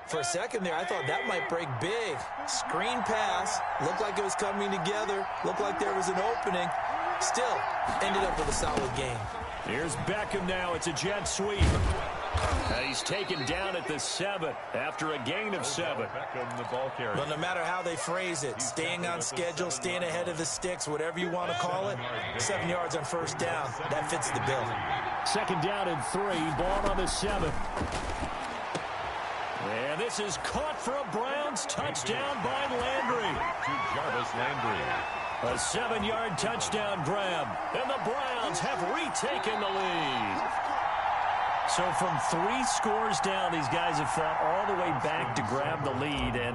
For a second there, I thought that might break big. Screen pass, looked like it was coming together, looked like there was an opening. Still, ended up with a solid game. Here's Beckham now. It's a jet sweep. He's taken down at the 7 after a gain of 7. Beckham, the ball carrier. But no matter how they phrase it, staying on schedule, staying ahead of the sticks, whatever you want to call it, 7 yards on first down, that fits the bill. Second down and 3, ball on the 7. And this is caught for a Browns touchdown by Landry. To Jarvis Landry. A 7-yard touchdown grab, and the Browns have retaken the lead. So from 3 scores down, these guys have fought all the way back to grab the lead, and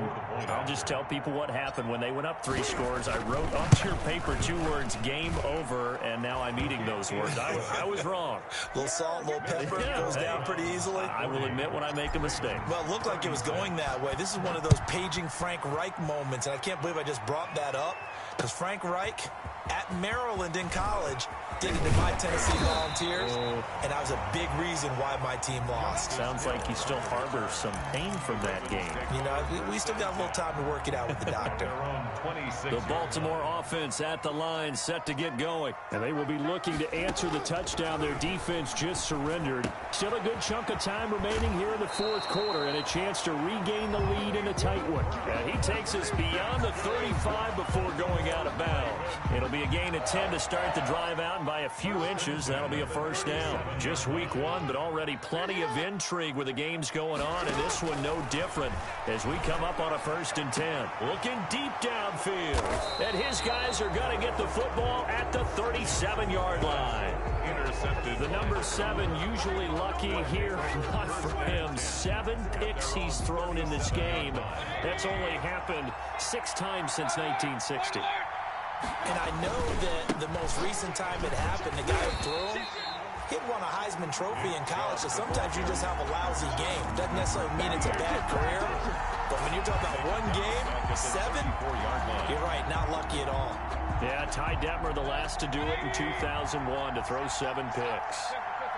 I'll just tell people what happened when they went up 3 scores. I wrote onto your paper 2 words, game over, and now I'm eating those words. I was wrong. A little salt, a little pepper, goes down pretty easily. I will admit when I make a mistake. Well, it looked like it was going that way. This is one of those paging Frank Reich moments, and I can't believe I just brought that up, because Frank Reich at Maryland in college did it to my Tennessee Volunteers, and that was a big reason why my team lost. Sounds like he still harbors some pain from that game. You know, we still got a little time to work it out with the doctor. The Baltimore offense at the line, set to get going. And they will be looking to answer the touchdown. Their defense just surrendered. Still a good chunk of time remaining here in the 4th quarter, and a chance to regain the lead in a tight one. And he takes us beyond the 35 before going out of bounds. It'll be a gain of 10 to start the drive out, and by a few inches, that'll be a first down. Just week 1, but already plenty of intrigue with the games going on, and this one no different as we come up on a 1st and 10. Looking deep downfield, and his guys are going to get the football at the 37-yard line. Intercepted. The number 7 usually lucky here, not for him. 7 picks he's thrown in this game. That's only happened 6 times since 1960. And I know that the most recent time it happened, the guy who threw him, he'd won a Heisman Trophy in college, so sometimes you just have a lousy game. Doesn't necessarily mean it's a bad career, but when you're talking about one game, 7, you're right, not lucky at all. Yeah, Ty Detmer, the last to do it in 2001, to throw 7 picks.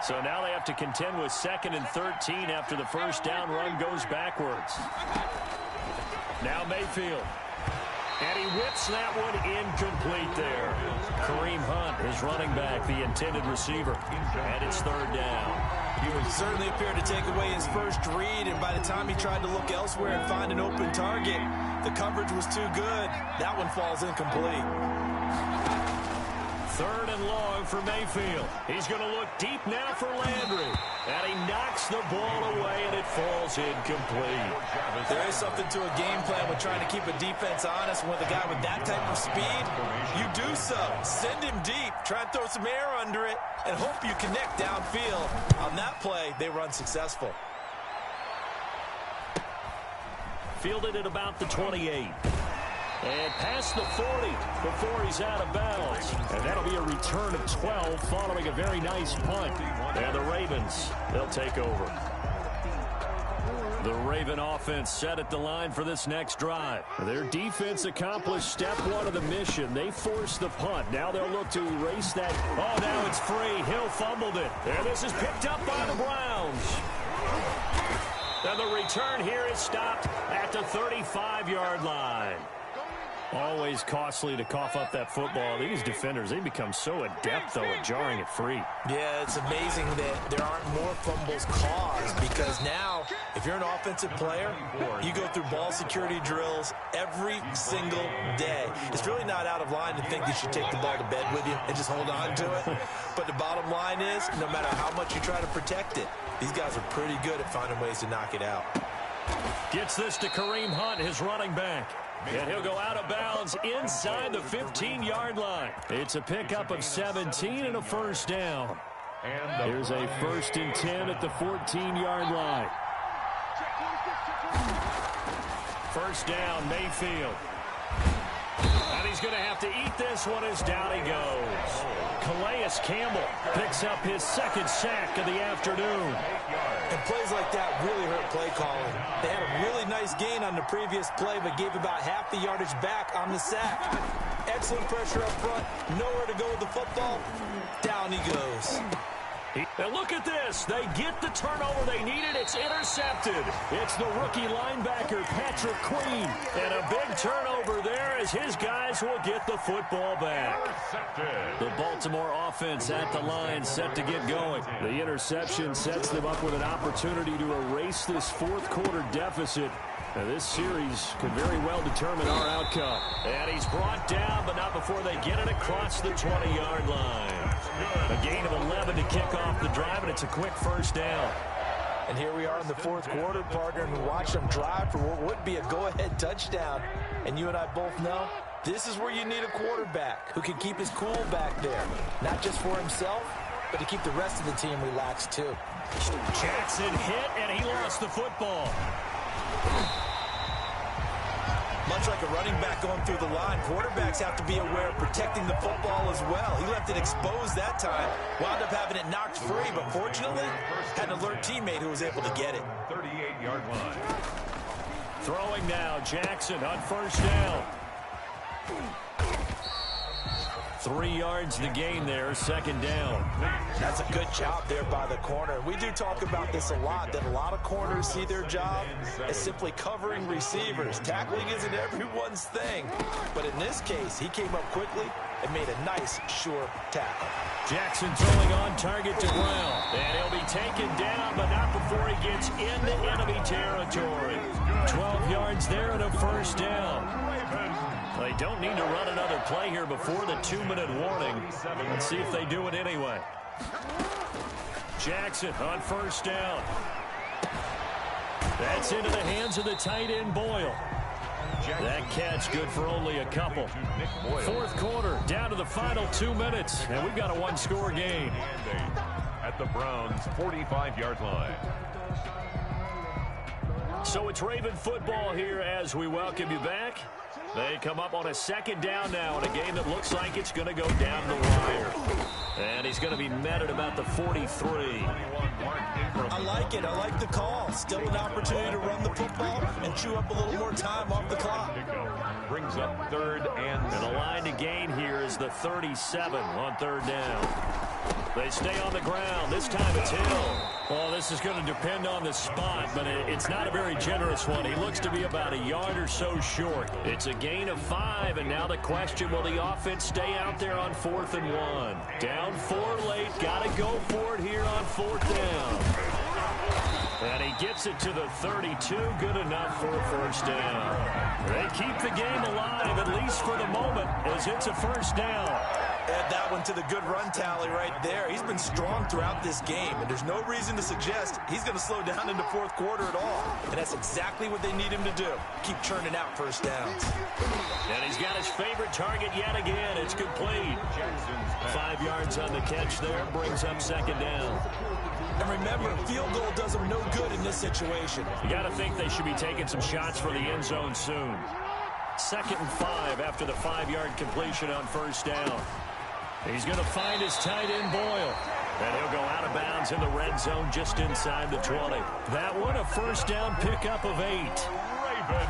So now they have to contend with 2nd and 13 after the first down run goes backwards. Now Mayfield. And he whips that one incomplete there. Kareem Hunt, his running back, the intended receiver. And it's 3rd down. He would certainly appear to take away his first read, and by the time he tried to look elsewhere and find an open target, the coverage was too good. That one falls incomplete. 3rd and long for Mayfield. He's going to look deep now for Landry. And he knocks the ball away, and it falls incomplete. There is something to a game plan with trying to keep a defense honest. With a guy with that type of speed, you do so. Send him deep. Try and throw some air under it, and hope you connect downfield. On that play, they were unsuccessful. Fielded at about the 28. And past the 40 before he's out of bounds. And that'll be a return of 12 following a very nice punt. And the Ravens, they'll take over. The Raven offense set at the line for this next drive. Their defense accomplished step 1 of the mission. They forced the punt. Now they'll look to erase that. Oh, now it's free. Hill fumbled it. And this is picked up by the Browns. And the return here is stopped at the 35-yard line. Always costly to cough up that football. These defenders, they become so adept, though, at jarring it free. Yeah, it's amazing that there aren't more fumbles caused because now, if you're an offensive player, you go through ball security drills every single day. It's really not out of line to think you should take the ball to bed with you and just hold on to it. But the bottom line is, no matter how much you try to protect it, these guys are pretty good at finding ways to knock it out. Gets this to Kareem Hunt, his running back. And he'll go out of bounds inside the 15-yard line. It's a pickup of 17 and a first down. Here's a 1st and 10 at the 14-yard line. First down, Mayfield. And he's going to have to eat this one as down he goes. Calais Campbell picks up his 2nd sack of the afternoon. And plays like that really hurt play calling. They had a really nice gain on the previous play, but gave about half the yardage back on the sack. Excellent pressure up front. Nowhere to go with the football. Down he goes. And look at this. They get the turnover they needed. It's intercepted. It's the rookie linebacker, Patrick Queen. And a big turnover there as his guys will get the football back. The Baltimore offense at the line set to get going. The interception sets them up with an opportunity to erase this 4th quarter deficit. Now, this series could very well determine our outcome. And he's brought down, but not before they get it across the 20-yard line. A gain of 11 to kick off the drive, and it's a quick first down. And here we are in the 4th quarter, partner, and watch them drive for what would be a go-ahead touchdown. And you and I both know this is where you need a quarterback who can keep his cool back there. Not just for himself, but to keep the rest of the team relaxed, too. Jackson hit, and he lost the football. Much like a running back going through the line, quarterbacks have to be aware of protecting the football as well. He left it exposed that time, wound up having it knocked free, but fortunately, had an alert teammate who was able to get it. 38-yard line. Throwing now, Jackson on first down. 3 yards to gain there, 2nd down. That's a good job there by the corner. We do talk about this a lot, that a lot of corners see their job as simply covering receivers. Tackling isn't everyone's thing. But in this case, he came up quickly and made a nice, sure tackle. Jackson throwing on target to Brown. And he'll be taken down, but not before he gets into enemy territory. 12 yards there and a first down. They don't need to run another play here before the 2-minute warning. Let's see if they do it anyway. Jackson on first down. That's into the hands of the tight end, Boyle. That catch good for only a couple. 4th quarter, down to the final 2 minutes, and we've got a 1-score game. At the Browns' 45-yard line. So it's Raven football here as we welcome you back. They come up on a 2nd down now in a game that looks like it's going to go down the wire. And he's going to be met at about the 43. I like it. I like the call. Still an opportunity to run the football and chew up a little more time off the clock. Brings up 3rd and the line to gain here is the 37 on 3rd down. They stay on the ground. This time it's Hill. Well, this is going to depend on the spot, but it's not a very generous one. He looks to be about a yard or so short. It's a gain of 5, and now the question, will the offense stay out there on 4th and 1? Down 4 late, got to go for it here on 4th down. And he gets it to the 32, good enough for a first down. They keep the game alive, at least for the moment, as it's a first down. Add that one to the good run tally right there. He's been strong throughout this game, and there's no reason to suggest he's going to slow down in the 4th quarter at all. And that's exactly what they need him to do. Keep churning out first downs. And he's got his favorite target yet again. It's complete. 5 yards on the catch there, brings up 2nd down. And remember, field goal does them no good in this situation. You got to think they should be taking some shots for the end zone soon. 2nd and 5 after the 5-yard completion on first down. He's going to find his tight end, Boyle. And he'll go out of bounds in the red zone just inside the 20. That one a first down pickup of 8. Raven.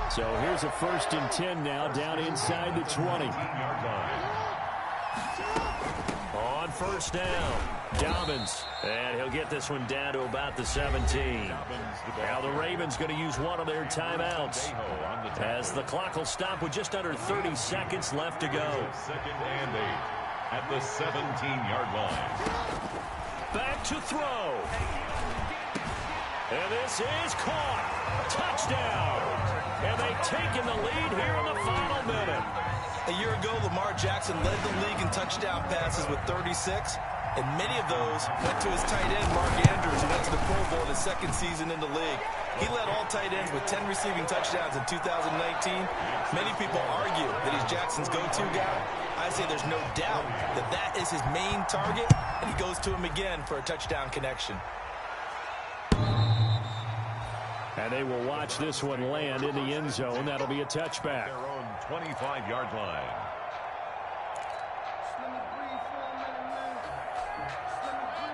So here's a 1st and 10 now down inside the 20. On first down. Dobbins, and he'll get this one down to about the 17. Now the Ravens going to use one of their timeouts as the clock will stop with just under 30 seconds left to go. 2nd and 8 at the 17-yard line. Back to throw. And this is caught. Touchdown. And they've taken the lead here in the final minute. A year ago, Lamar Jackson led the league in touchdown passes with 36, and many of those went to his tight end, Mark Andrews, who went to the Pro Bowl in his 2nd season in the league. He led all tight ends with 10 receiving touchdowns in 2019. Many people argue that he's Jackson's go-to guy. I say there's no doubt that that is his main target, and he goes to him again for a touchdown connection. And they will watch this one land in the end zone. That'll be a touchback. Their own 25-yard line.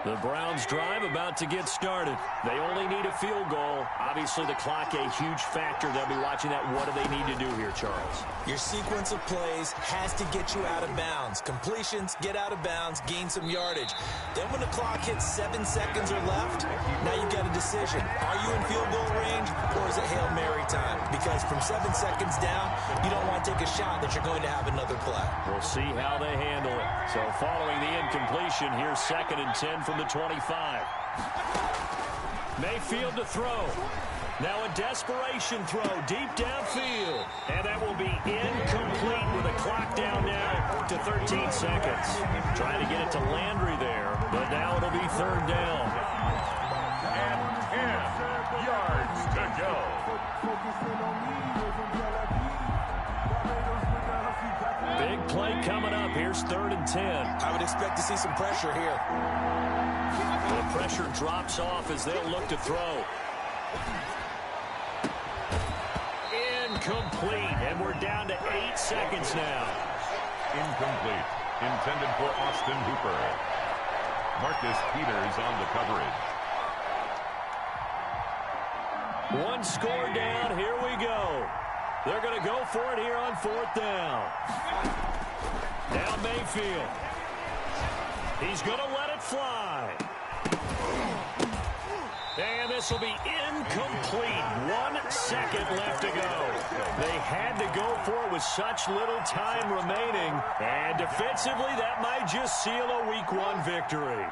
The Browns drive about to get started. They only need a field goal. Obviously, the clock a huge factor. They'll be watching that. What do they need to do here, Charles? Your sequence of plays has to get you out of bounds. Completions, get out of bounds, gain some yardage. Then when the clock hits 7 seconds or left, now you've got a decision. Are you in field goal range, or is it Hail Mary time? Because from 7 seconds down, you don't want to take a shot that you're going to have another play. We'll see how they handle it. So following the incompletion, here's 2nd and 10 from the 25. Mayfield to throw. Now a desperation throw deep downfield. And that will be incomplete with a clock down now to 13 seconds. Trying to get it to Landry there, but now it'll be 3rd down. And 10 yards to go. Big play coming up. Here's 3rd and 10. I would expect to see some pressure here. The pressure drops off as they'll look to throw. Incomplete, and we're down to 8 seconds now. Incomplete. Intended for Austin Hooper. Marcus Peters on the coverage. One score down. Here we go. They're going to go for it here on 4th down. Now Mayfield. He's going to let it fly. And this will be incomplete. 1 second left to go. They had to go for it with such little time remaining. And defensively, that might just seal a Week 1 victory.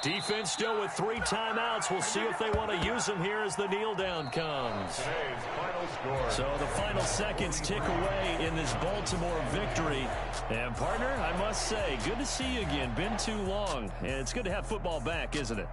Defense still with 3 timeouts. We'll see if they want to use them here as the kneel down comes. Today's final score. So the final seconds tick away in this Baltimore victory. And partner, I must say, good to see you again. Been too long. And it's good to have football back, isn't it?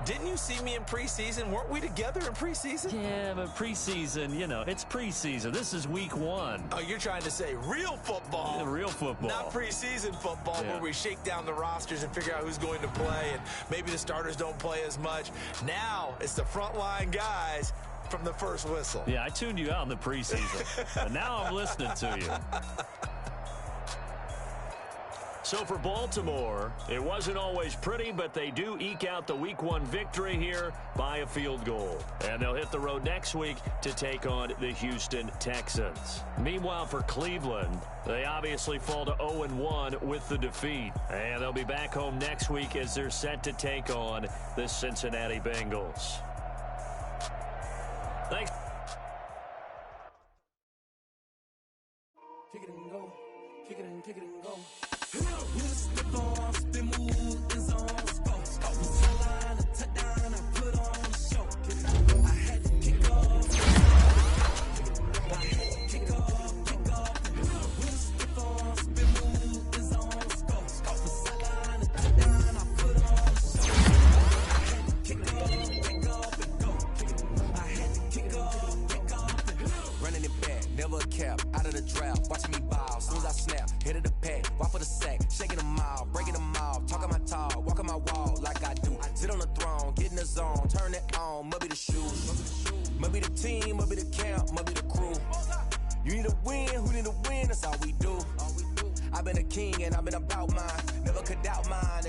Didn't you see me in preseason? Weren't we together in preseason? Yeah, but preseason, you know, it's preseason. This is Week 1. Oh, you're trying to say real football. Yeah, real football. Not preseason football where we shake down the rosters and figure out who's going to play, and maybe the starters don't play as much. Now it's the frontline guys from the first whistle. Yeah, I tuned you out in the preseason. But now I'm listening to you. So for Baltimore, it wasn't always pretty, but they do eke out the Week 1 victory here by a field goal. And they'll hit the road next week to take on the Houston Texans. Meanwhile, for Cleveland, they obviously fall to 0-1 with the defeat. And they'll be back home next week as they're set to take on the Cincinnati Bengals. Thanks. Kick it and go. Kick it and kick it and go. Out of the draft, watching me ball. Soon as I snap, hit of the pack, walk for the sack, shaking them all, breaking them all, talking my talk, walking my wall like I do. Sit on the throne, get in the zone, turn it on, must be the shoes, must be the team, must be the camp, must be the crew. You need a win, who need a win? That's all we do. I've been a king and I've been about mine, never could doubt mine.